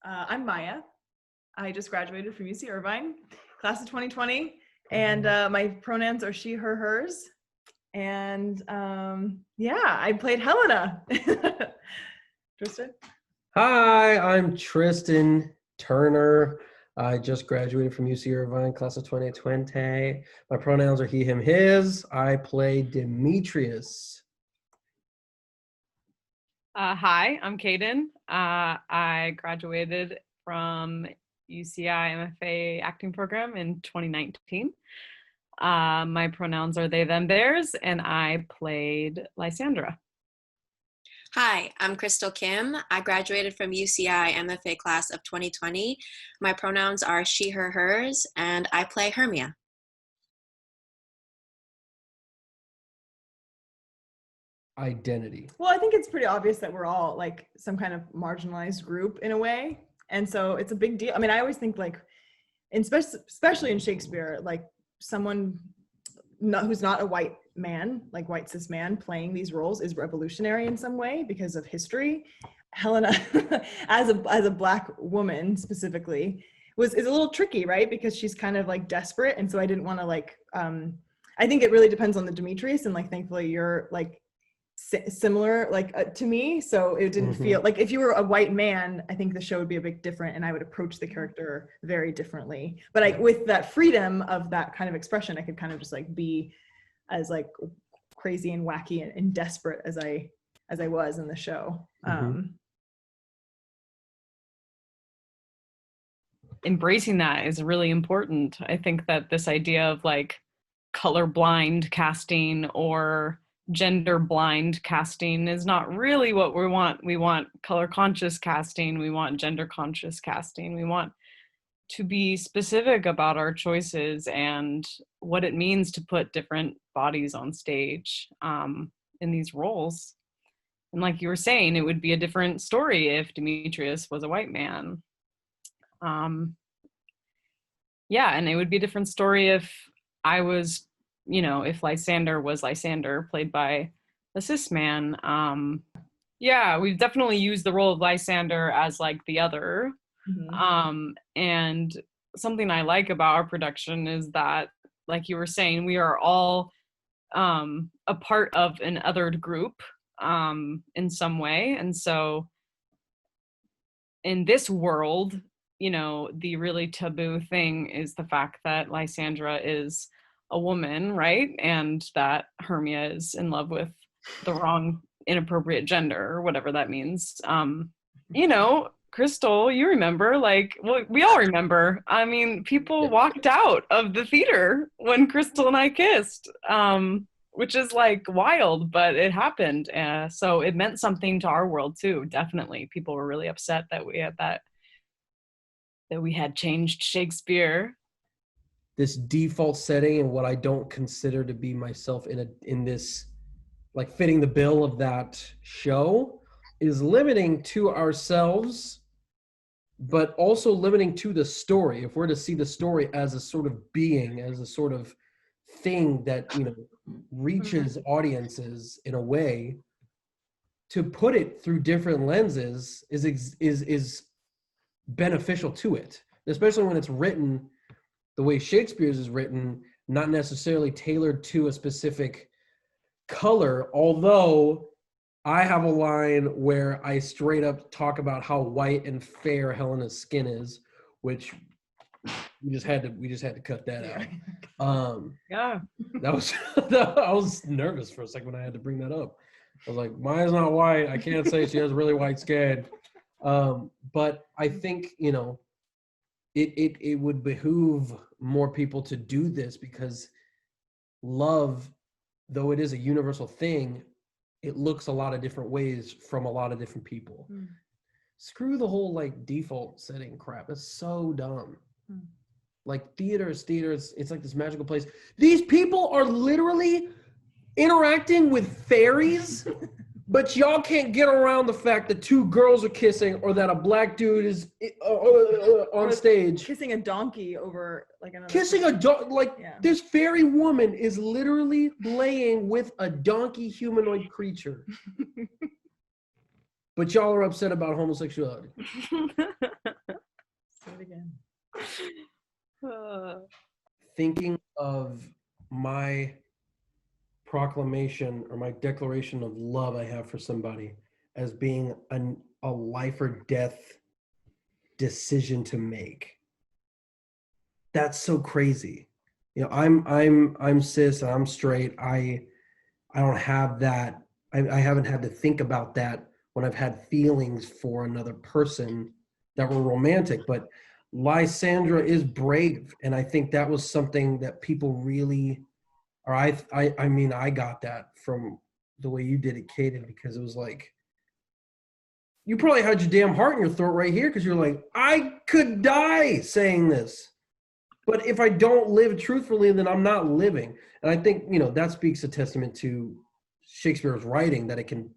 I'm Maya. I just graduated from UC Irvine, class of 2020, and my pronouns are she, her, hers. And I played Helena. Tristan? Hi, I'm Tristan Turner. I just graduated from UC Irvine, class of 2020. My pronouns are he, him, his. I play Demetrius. Hi, I'm Kaden. I graduated from UCI MFA acting program in 2019. My pronouns are they, them, theirs, and I played Lysandra. Hi, I'm Crystal Kim. I graduated from UCI MFA class of 2020. My pronouns are she, her, hers, and I play Hermia. Identity. Well, I think it's pretty obvious that we're all like some kind of marginalized group in a way. And so it's a big deal. I mean, I always think like, especially in Shakespeare, like someone who's not a white man, like white cis man, playing these roles is revolutionary in some way because of history. Helena, as a Black woman specifically, is a little tricky, right? Because she's kind of like desperate. And so I didn't want to like, I think it really depends on the Demetrius, and like, thankfully you're like, similar like to me, so it didn't feel like if you were a white man, I think the show would be a bit different and I would approach the character very differently. But with that freedom of that kind of expression, I could kind of just like be as like crazy and wacky and desperate as I was in the show. Embracing that is really important. I think that this idea of like colorblind casting or gender blind casting is not really what we want. We want color conscious casting. We want gender conscious casting. We want to be specific about our choices and what it means to put different bodies on stage in these roles. And like you were saying, it would be a different story if Demetrius was a white man. And it would be a different story if I was, if Lysandra was Lysandra, played by a cis man. We've definitely used the role of Lysandra as like the other. And something I like about our production is that, like you were saying, we are all a part of an othered group in some way. And so in this world, the really taboo thing is the fact that Lysandra is a woman, right? And that Hermia is in love with the wrong, inappropriate gender, or whatever that means. Crystal, you remember, we all remember. I mean, people walked out of the theater when Crystal and I kissed, which is like wild, but it happened. So it meant something to our world too, definitely. People were really upset that we had changed Shakespeare. This default setting and what I don't consider to be myself in this, like fitting the bill of that show, is limiting to ourselves, but also limiting to the story. If we're to see the story as a sort of being, as a sort of thing that, reaches audiences in a way, to put it through different lenses is beneficial to it, especially when it's written the way Shakespeare's is written, not necessarily tailored to a specific color, although I have a line where I straight up talk about how white and fair Helena's skin is, which we just had to cut that out. That was I was nervous for a second when I had to bring that up. I was like, Maya's not white. I can't say she has really white skin. But I think, it would behoove more people to do this, because love, though it is a universal thing, it looks a lot of different ways from a lot of different people. Screw the whole like default setting crap. It's so dumb. Like theaters, it's like this magical place. These people are literally interacting with fairies, but y'all can't get around the fact that two girls are kissing, or that a Black dude is on stage kissing a donkey over like another kissing a donkey. This fairy woman is literally laying with a donkey humanoid creature. But y'all are upset about homosexuality. Thinking of my proclamation or my declaration of love I have for somebody as being a life or death decision to make. That's so crazy. You know, I'm cis and I'm straight. I don't have that. I haven't had to think about that when I've had feelings for another person that were romantic. But Lysandra is brave, and I think that was something that people really, or I mean, I got that from the way you did it, Kaden, because it was like, you probably had your damn heart in your throat right here because you're like, I could die saying this. But if I don't live truthfully, then I'm not living. And I think, you know, that speaks a testament to Shakespeare's writing, that it can,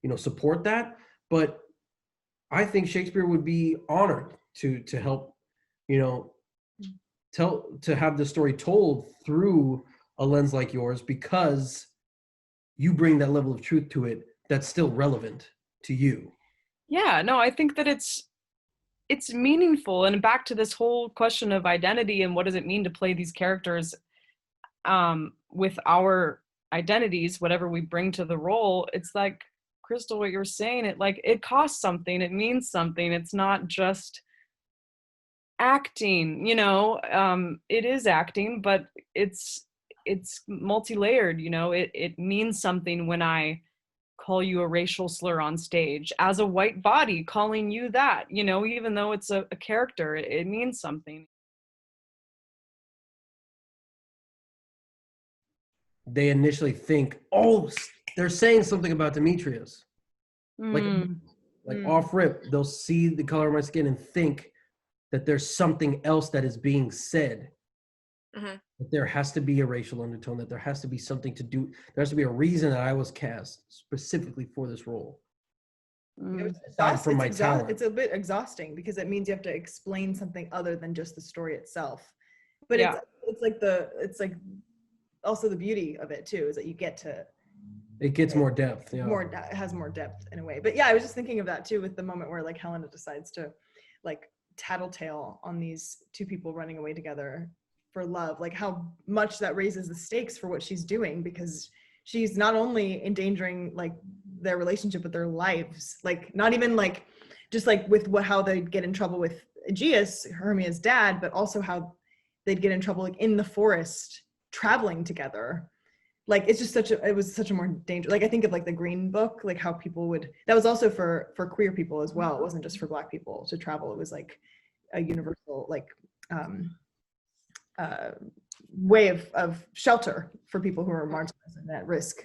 you know, support that. But I think Shakespeare would be honored to help, you know, to have the story told through a lens like yours, because you bring that level of truth to it that's still relevant to you. Yeah, no, I think that it's meaningful. And back to this whole question of identity and what does it mean to play these characters with our identities, whatever we bring to the role. It's like, Crystal, what you're saying, it costs something, it means something. It's not just acting, you know. It is acting, but it's multi-layered, you know. It means something when I call you a racial slur on stage as a white body, calling you that, you know, even though it's a character, it means something. They initially think, oh, they're saying something about Demetrius. Like off rip, they'll see the color of my skin and think that there's something else that is being said. Mm-hmm. That there has to be a racial undertone, that there has to be something to do, there has to be a reason that I was cast specifically for this role. Aside from my talent. It's a bit exhausting because it means you have to explain something other than just the story itself. But Yeah. it's like also the beauty of it too, is that you get to, it gets more depth. Yeah. It has more depth in a way. But yeah, I was just thinking of that too, with the moment where like Helena decides to like tattletale on these two people running away together for love, like how much that raises the stakes for what she's doing, because she's not only endangering like their relationship, but their lives, like not even like just like with how they'd get in trouble with Aegeus, Hermia's dad, but also how they'd get in trouble like in the forest traveling together. Like it's just it was such a more dangerous, like I think of like the Green Book, like how people would, that was also for queer people as well. It wasn't just for Black people to travel. It was like a universal like way of shelter for people who are marginalized and at risk.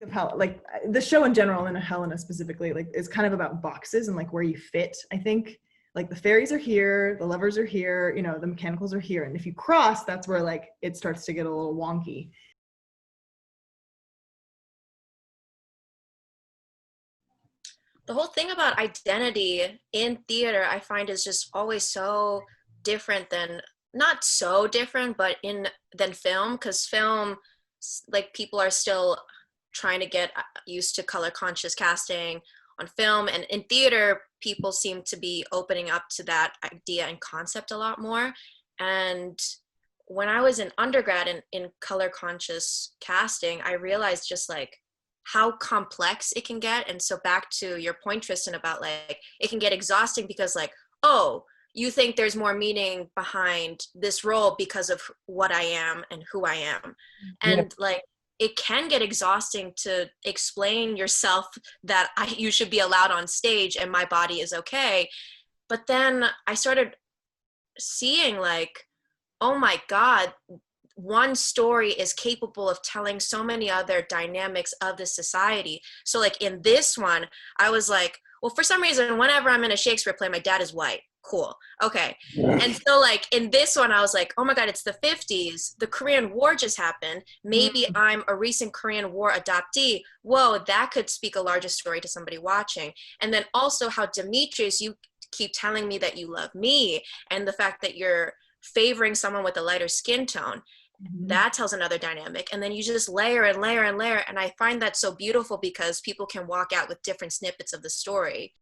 Of how like the show in general, and Helena specifically, like is kind of about boxes and like where you fit. I think like the fairies are here, the lovers are here, you know, the mechanicals are here, and if you cross, that's where like it starts to get a little wonky. The whole thing about identity in theater, I find, is just always so different than, not so different, but than film, because film, like people are still trying to get used to color conscious casting on film, and in theater people seem to be opening up to that idea and concept a lot more. And when I was in undergrad in color conscious casting, I realized just like how complex it can get. And so back to your point, Tristan, about like it can get exhausting because like, oh, you think there's more meaning behind this role because of what I am and who I am. And like it can get exhausting to explain yourself that you should be allowed on stage and my body is okay. But then I started seeing like, oh my God, one story is capable of telling so many other dynamics of the society. So like in this one, I was like, well, for some reason, whenever I'm in a Shakespeare play, my dad is white. Cool. Okay. And so like in this one, I was like, oh my God, it's the 50s. The Korean War just happened. Maybe I'm a recent Korean War adoptee. Whoa, that could speak a larger story to somebody watching. And then also how Demetrius, you keep telling me that you love me, and the fact that you're favoring someone with a lighter skin tone. That tells another dynamic. And then you just layer and layer and layer. And I find that so beautiful because people can walk out with different snippets of the story.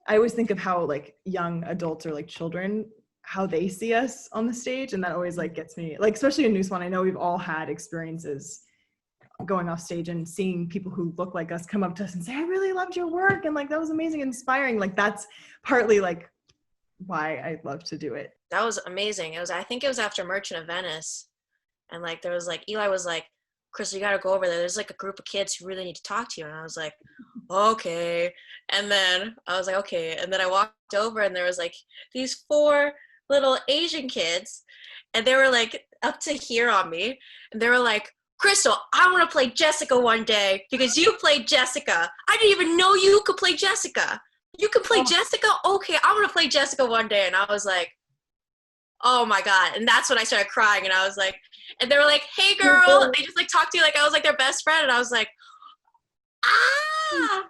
I always think of how like young adults or like children, how they see us on the stage, and that always like gets me, like especially in New Swan. I know we've all had experiences going off stage and seeing people who look like us come up to us and say, I really loved your work, and like that was amazing, inspiring. Like that's partly like why I love to do it. That was amazing. I think it was after Merchant of Venice, and like there was like Eli was like, Crystal, you gotta go over there. There's like a group of kids who really need to talk to you. And I was like, okay. And then I was like, okay. And then I walked over and there was like these 4 little Asian kids, and they were like up to here on me, and they were like, Crystal, I want to play Jessica one day because you played Jessica. I didn't even know you could play Jessica. You could play Jessica? Okay, I want to play Jessica one day. And I was like, oh my God. And that's when I started crying, and I was like, and they were like, hey girl. They just like talked to you like I was like their best friend. And I was like, ah.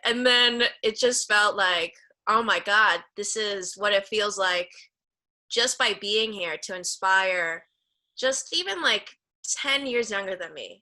And then it just felt like, oh my God, this is what it feels like just by being here to inspire just even like 10 years younger than me.